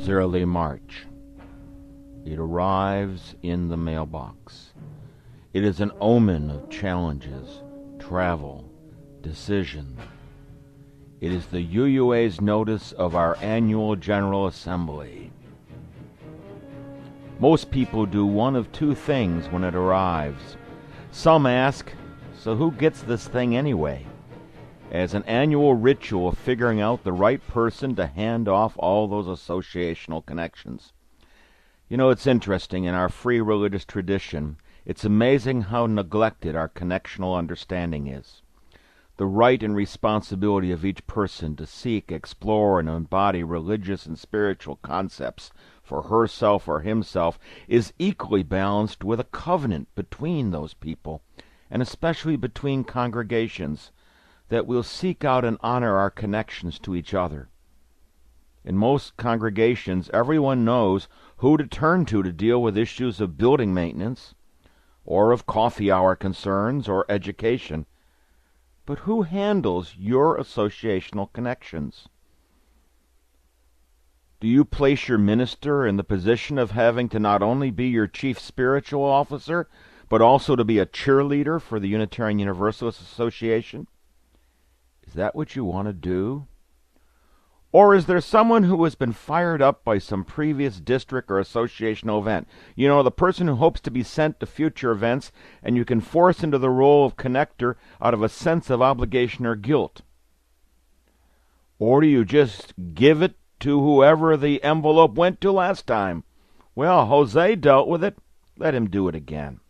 arrives early March. It arrives in the mailbox. It is an omen of challenges, travel, decision. It is the UUA's notice of our annual General Assembly. Most people do one of two things when it arrives. Some ask, so who gets this thing anyway? As an annual ritual of figuring out the right person to hand off all those associational connections. You know, it's interesting, in our free religious tradition, it's amazing how neglected our connectional understanding is. The right and responsibility of each person to seek, explore, and embody religious and spiritual concepts for herself or himself is equally balanced with a covenant between those people, and especially between congregations, that we'll seek out and honor our connections to each other. In most congregations, everyone knows who to turn to deal with issues of building maintenance, or of coffee hour concerns, or education. But who handles your associational connections? Do you place your minister in the position of having to not only be your chief spiritual officer, but also to be a cheerleader for the Unitarian Universalist Association? Is that what you want to do? Or is there someone who has been fired up by some previous district or associational event? You know, the person who hopes to be sent to future events, and you can force into the role of connector out of a sense of obligation or guilt. Or do you just give it to whoever the envelope went to last time? Well, Jose dealt with it. Let him do it again.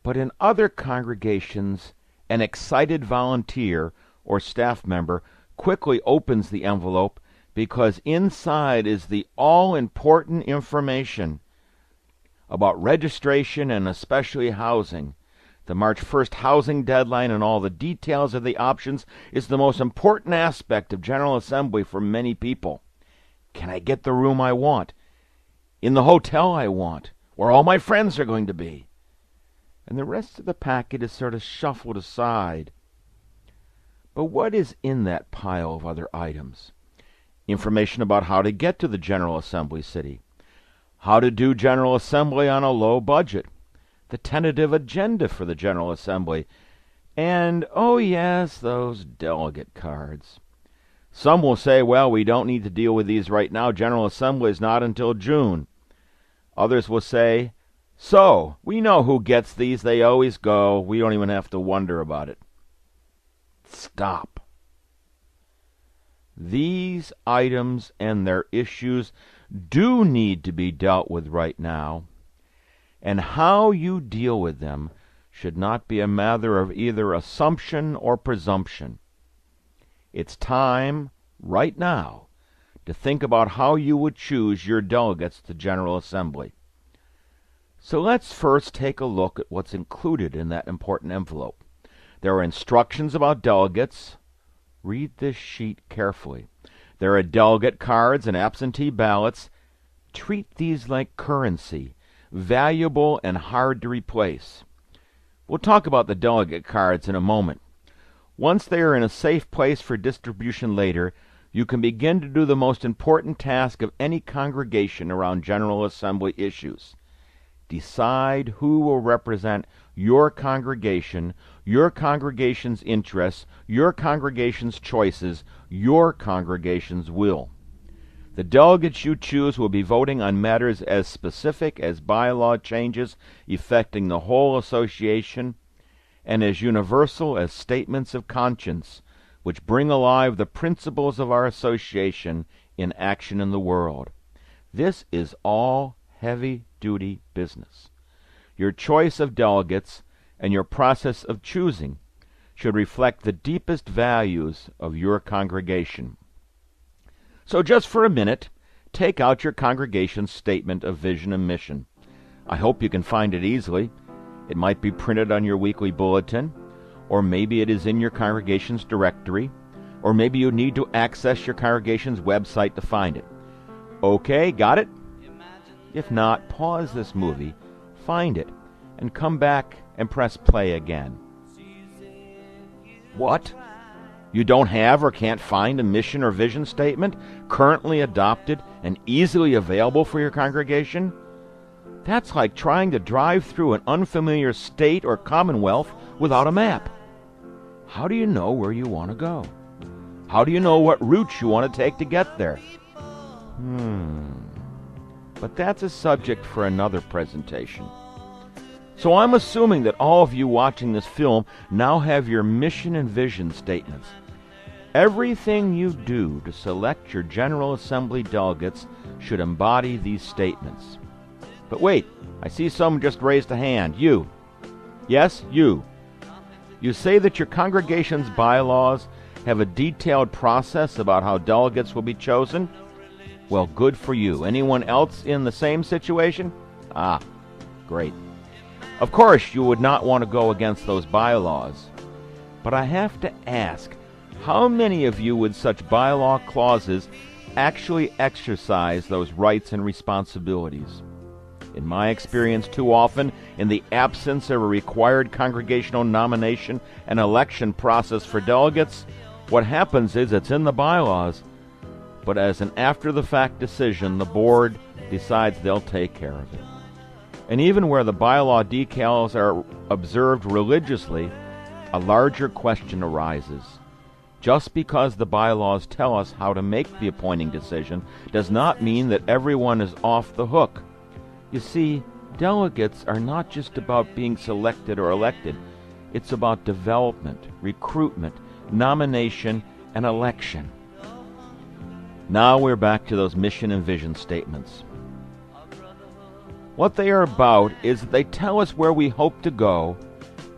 But in other congregations, an excited volunteer or staff member quickly opens the envelope because inside is the all-important information about registration and especially housing. The March 1st housing deadline and all the details of the options is the most important aspect of General Assembly for many people. Can I get the room I want? In the hotel I want? Where all my friends are going to be? And the rest of the packet is sort of shuffled aside. But what is in that pile of other items? Information about how to get to the General Assembly city, how to do General Assembly on a low budget, the tentative agenda for the General Assembly, and, oh yes, those delegate cards. Some will say, well, we don't need to deal with these right now. General Assembly is not until June. Others will say, so, we know who gets these. They always go. We don't even have to wonder about it. Stop. These items and their issues do need to be dealt with right now, and how you deal with them should not be a matter of either assumption or presumption. It's time, right now, to think about how you would choose your delegates to General Assembly. So let's first take a look at what's included in that important envelope. There are instructions about delegates. Read this sheet carefully. There are delegate cards and absentee ballots. Treat these like currency, valuable and hard to replace. We'll talk about the delegate cards in a moment. Once they are in a safe place for distribution later, you can begin to do the most important task of any congregation around General Assembly issues. Decide who will represent your congregation's interests, your congregation's choices, your congregation's will. The delegates you choose will be voting on matters as specific as bylaw changes affecting the whole association, and as universal as statements of conscience, which bring alive the principles of our association in action in the world. This is all heavy-duty business. Your choice of delegates and your process of choosing should reflect the deepest values of your congregation. So just for a minute, take out your congregation's statement of vision and mission. I hope you can find it easily. It might be printed on your weekly bulletin, or maybe it is in your congregation's directory, or maybe you need to access your congregation's website to find it. Okay, got it? If not, pause this movie, find it, and come back and press play again. What? You don't have or can't find a mission or vision statement currently adopted and easily available for your congregation? That's like trying to drive through an unfamiliar state or commonwealth without a map. How do you know where you want to go? How do you know what routes you want to take to get there? But that's a subject for another presentation. So I'm assuming that all of you watching this film now have your mission and vision statements. Everything you do to select your General Assembly delegates should embody these statements. But wait, I see someone just raised a hand. You. Yes, you. You say that your congregation's bylaws have a detailed process about how delegates will be chosen? Well, good for you. Anyone else in the same situation? Great. Of course, you would not want to go against those bylaws. But I have to ask, how many of you with such bylaw clauses actually exercise those rights and responsibilities? In my experience, too often, in the absence of a required congregational nomination and election process for delegates, what happens is it's in the bylaws, but as an after-the-fact decision, the board decides they'll take care of it. And even where the bylaw decals are observed religiously, a larger question arises. Just because the bylaws tell us how to make the appointing decision does not mean that everyone is off the hook. You see, delegates are not just about being selected or elected. It's about development, recruitment, nomination, and election. Now we're back to those mission and vision statements. What they are about is that they tell us where we hope to go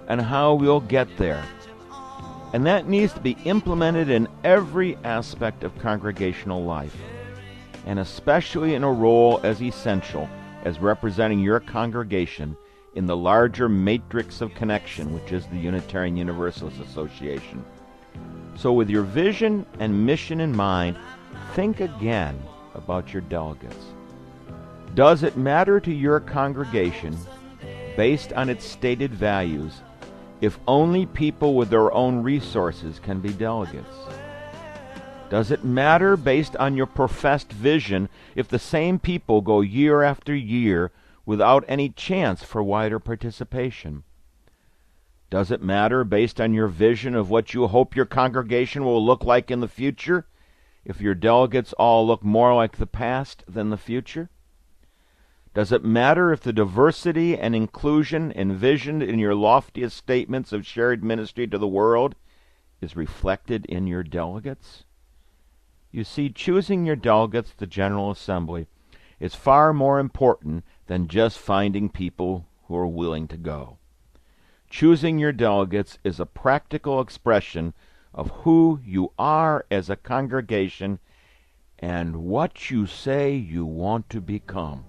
and how we'll get there. And that needs to be implemented in every aspect of congregational life, and especially in a role as essential as representing your congregation in the larger matrix of connection, which is the Unitarian Universalist Association. So with your vision and mission in mind, think again about your delegates. Does it matter to your congregation, based on its stated values, if only people with their own resources can be delegates? Does it matter, based on your professed vision, if the same people go year after year without any chance for wider participation? Does it matter, based on your vision of what you hope your congregation will look like in the future, if your delegates all look more like the past than the future? Does it matter if the diversity and inclusion envisioned in your loftiest statements of shared ministry to the world is reflected in your delegates? You see, choosing your delegates to the General Assembly is far more important than just finding people who are willing to go. Choosing your delegates is a practical expression of who you are as a congregation and what you say you want to become.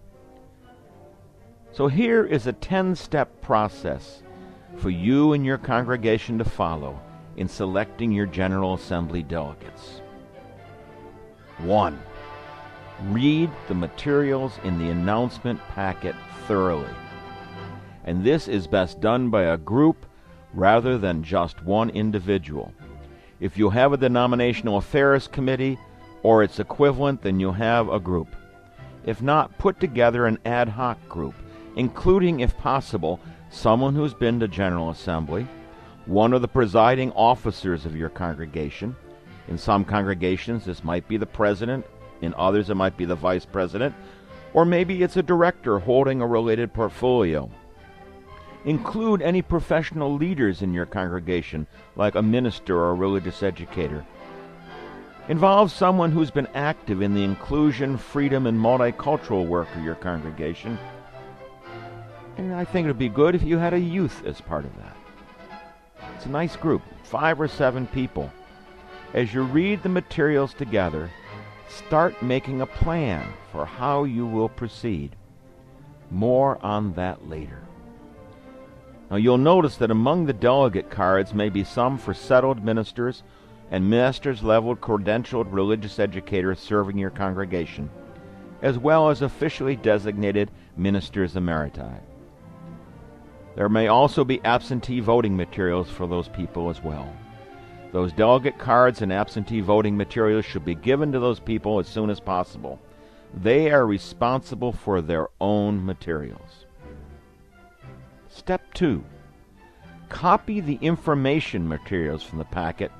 So here is a 10-step process for you and your congregation to follow in selecting your General Assembly delegates. 1. Read the materials in the announcement packet thoroughly. And this is best done by a group rather than just one individual. If you have a denominational affairs committee or its equivalent, then you have a group. If not, put together an ad hoc group, including, if possible, someone who's been to General Assembly, one of the presiding officers of your congregation. In some congregations, this might be the president. In others, it might be the vice president. Or maybe it's a director holding a related portfolio. Include any professional leaders in your congregation, like a minister or a religious educator. Involve someone who's been active in the inclusion, freedom, and multicultural work of your congregation. And I think it would be good if you had a youth as part of that. It's a nice group, 5 or 7 people. As you read the materials together, start making a plan for how you will proceed. More on that later. Now you'll notice that among the delegate cards may be some for settled ministers and master's-level credentialed religious educators serving your congregation, as well as officially designated ministers emeriti. There may also be absentee voting materials for those people as well. Those delegate cards and absentee voting materials should be given to those people as soon as possible. They are responsible for their own materials. Step 2. Copy the information materials from the packet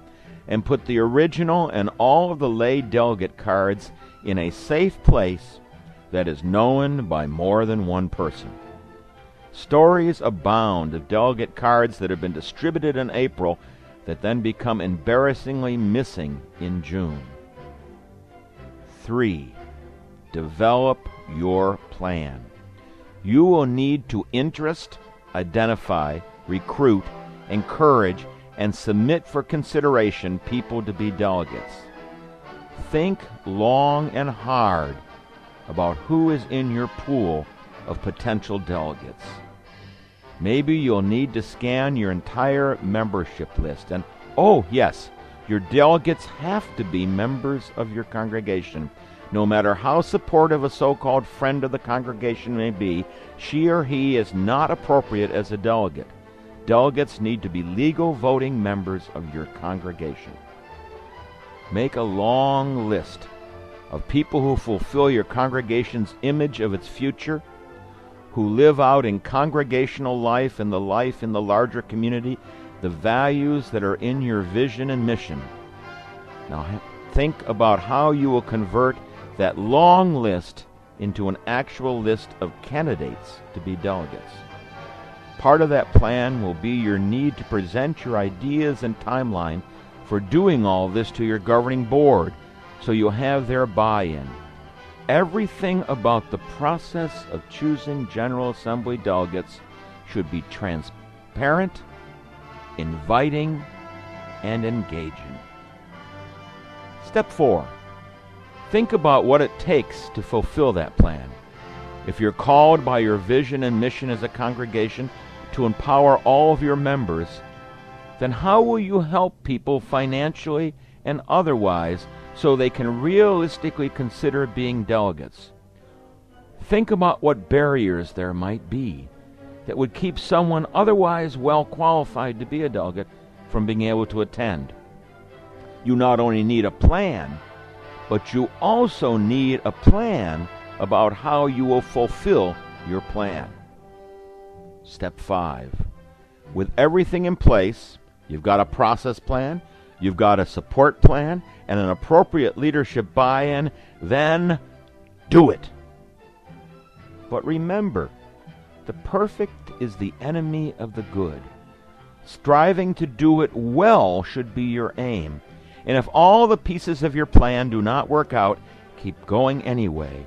and put the original and all of the lay delegate cards in a safe place that is known by more than one person. Stories abound of delegate cards that have been distributed in April that then become embarrassingly missing in June. 3. Develop your plan. You will need to interest, identify, recruit, encourage, and submit for consideration people to be delegates. Think long and hard about who is in your pool of potential delegates. Maybe you'll need to scan your entire membership list. And, oh yes, your delegates have to be members of your congregation. No matter how supportive a so-called friend of the congregation may be, she or he is not appropriate as a delegate. Delegates need to be legal voting members of your congregation. Make a long list of people who fulfill your congregation's image of its future, who live out in congregational life and the life in the larger community, the values that are in your vision and mission. Now think about how you will convert that long list into an actual list of candidates to be delegates. Part of that plan will be your need to present your ideas and timeline for doing all this to your governing board, so you'll have their buy-in. Everything about the process of choosing General Assembly delegates should be transparent, inviting, and engaging. Step 4. Think about what it takes to fulfill that plan. If you're called by your vision and mission as a congregation to empower all of your members, then how will you help people financially and otherwise so they can realistically consider being delegates? Think about what barriers there might be that would keep someone otherwise well qualified to be a delegate from being able to attend. You not only need a plan, but you also need a plan about how you will fulfill your plan. Step 5. With everything in place, you've got a process plan, you've got a support plan, and an appropriate leadership buy-in, then do it. But remember, the perfect is the enemy of the good. Striving to do it well should be your aim. And if all the pieces of your plan do not work out, keep going anyway.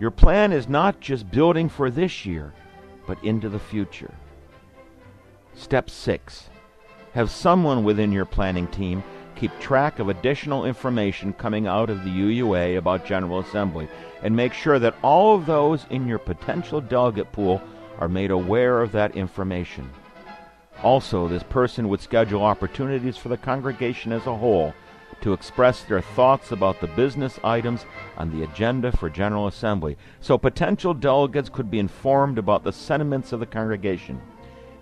Your plan is not just building for this year, but into the future. Step 6. Have someone within your planning team keep track of additional information coming out of the UUA about General Assembly, and make sure that all of those in your potential delegate pool are made aware of that information. Also, this person would schedule opportunities for the congregation as a whole to express their thoughts about the business items on the agenda for General Assembly, so potential delegates could be informed about the sentiments of the congregation.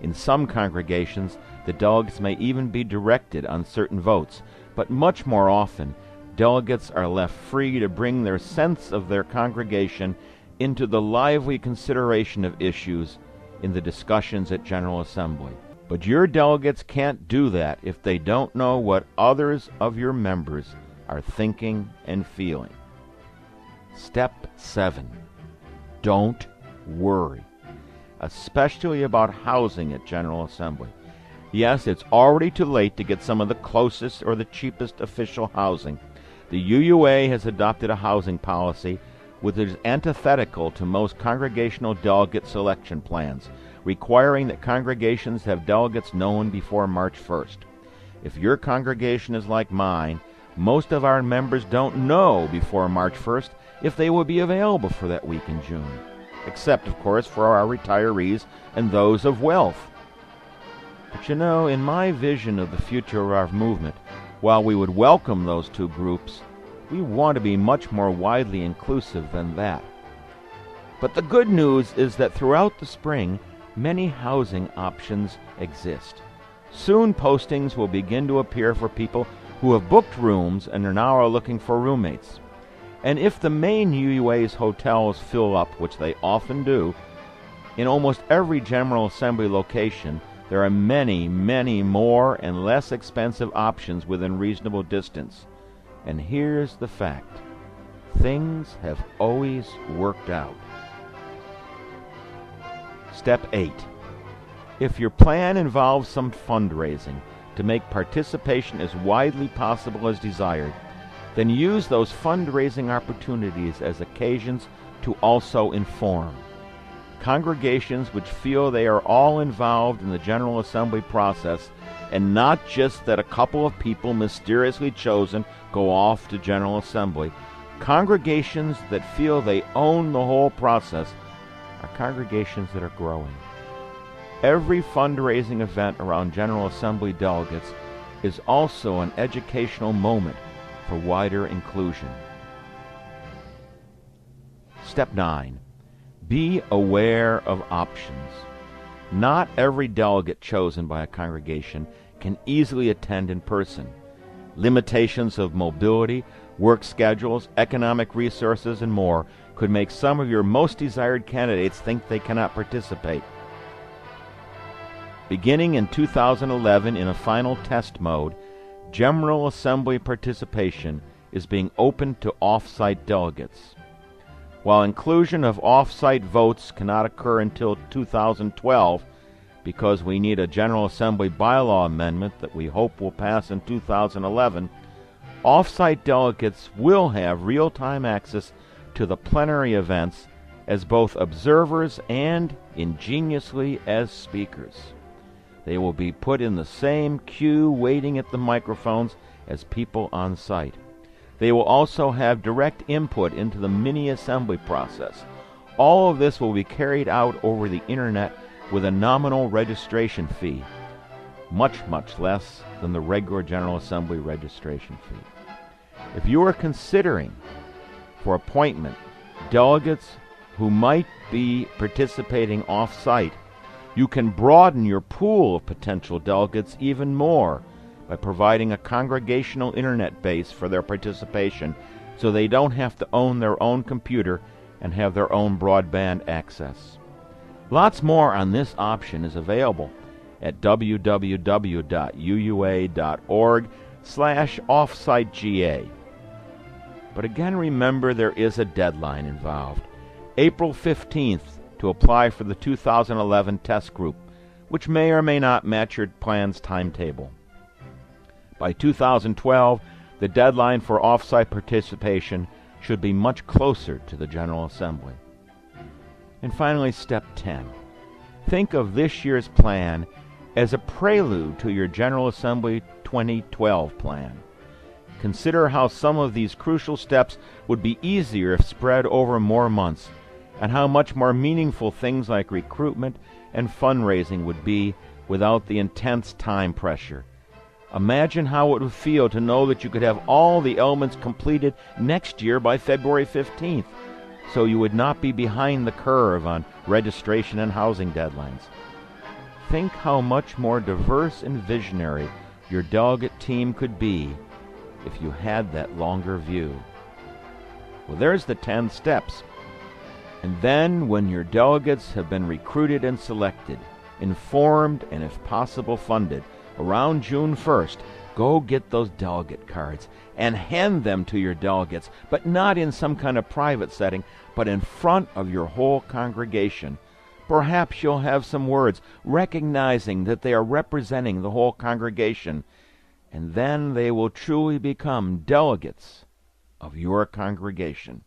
In some congregations, the delegates may even be directed on certain votes, but much more often, delegates are left free to bring their sense of their congregation into the lively consideration of issues in the discussions at General Assembly. But your delegates can't do that if they don't know what others of your members are thinking and feeling. Step 7. Don't worry, especially about housing at General Assembly. Yes, it's already too late to get some of the closest or the cheapest official housing. The UUA has adopted a housing policy which is antithetical to most congregational delegate selection plans, requiring that congregations have delegates known before March 1st. If your congregation is like mine, most of our members don't know before March 1st if they will be available for that week in June, except, of course, for our retirees and those of wealth. But you know, in my vision of the future of our movement, while we would welcome those two groups, we want to be much more widely inclusive than that. But the good news is that throughout the spring, many housing options exist. Soon postings will begin to appear for people who have booked rooms and are now looking for roommates. And if the main UUA's hotels fill up, which they often do, in almost every General Assembly location, there are many, many more and less expensive options within reasonable distance. And here's the fact. Things have always worked out. Step 8. If your plan involves some fundraising to make participation as widely possible as desired, then use those fundraising opportunities as occasions to also inform. Congregations which feel they are all involved in the General Assembly process, and not just that a couple of people mysteriously chosen go off to General Assembly, congregations that feel they own the whole process are congregations that are growing. Every fundraising event around General Assembly delegates is also an educational moment for wider inclusion. Step 9. Be aware of options. Not every delegate chosen by a congregation can easily attend in person. Limitations of mobility, work schedules, economic resources, and more could make some of your most desired candidates think they cannot participate. Beginning in 2011 in a final test mode, General Assembly participation is being opened to off-site delegates. While inclusion of off-site votes cannot occur until 2012 because we need a General Assembly bylaw amendment that we hope will pass in 2011, off-site delegates will have real-time access to the plenary events as both observers and, ingeniously, as speakers. They will be put in the same queue waiting at the microphones as people on site. They will also have direct input into the mini-assembly process. All of this will be carried out over the internet with a nominal registration fee, much, much less than the regular General Assembly registration fee. If you are considering for appointment delegates who might be participating off-site, you can broaden your pool of potential delegates even more by providing a congregational internet base for their participation so they don't have to own their own computer and have their own broadband access. Lots more on this option is available at www.uua.org/offsitega. But again, remember there is a deadline involved. April 15th to apply for the 2011 test group, which may or may not match your plan's timetable. By 2012, the deadline for off-site participation should be much closer to the General Assembly. And finally, step 10. Think of this year's plan as a prelude to your General Assembly 2012 plan. Consider how some of these crucial steps would be easier if spread over more months, and how much more meaningful things like recruitment and fundraising would be without the intense time pressure. Imagine how it would feel to know that you could have all the elements completed next year by February 15th, so you would not be behind the curve on registration and housing deadlines. Think how much more diverse and visionary your delegate team could be if you had that longer view. Well, there's the 10 steps. And then, when your delegates have been recruited and selected, informed, and if possible funded, around June 1st, go get those delegate cards and hand them to your delegates, but not in some kind of private setting, but in front of your whole congregation. Perhaps you'll have some words recognizing that they are representing the whole congregation, and then they will truly become delegates of your congregation.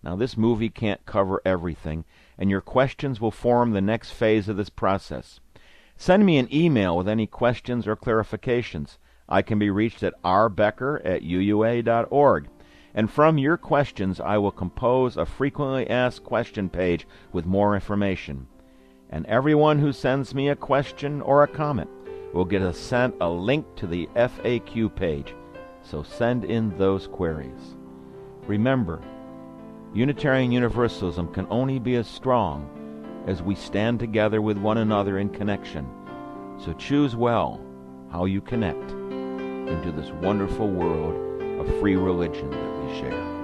Now, this movie can't cover everything, and your questions will form the next phase of this process. Send me an email with any questions or clarifications. I can be reached at rbecker@uua.org. And from your questions, I will compose a frequently asked question page with more information. And everyone who sends me a question or a comment will get sent a link to the FAQ page. So send in those queries. Remember, Unitarian Universalism can only be as strong as we stand together with one another in connection, So choose well how you connect into this wonderful world of free religion that we share.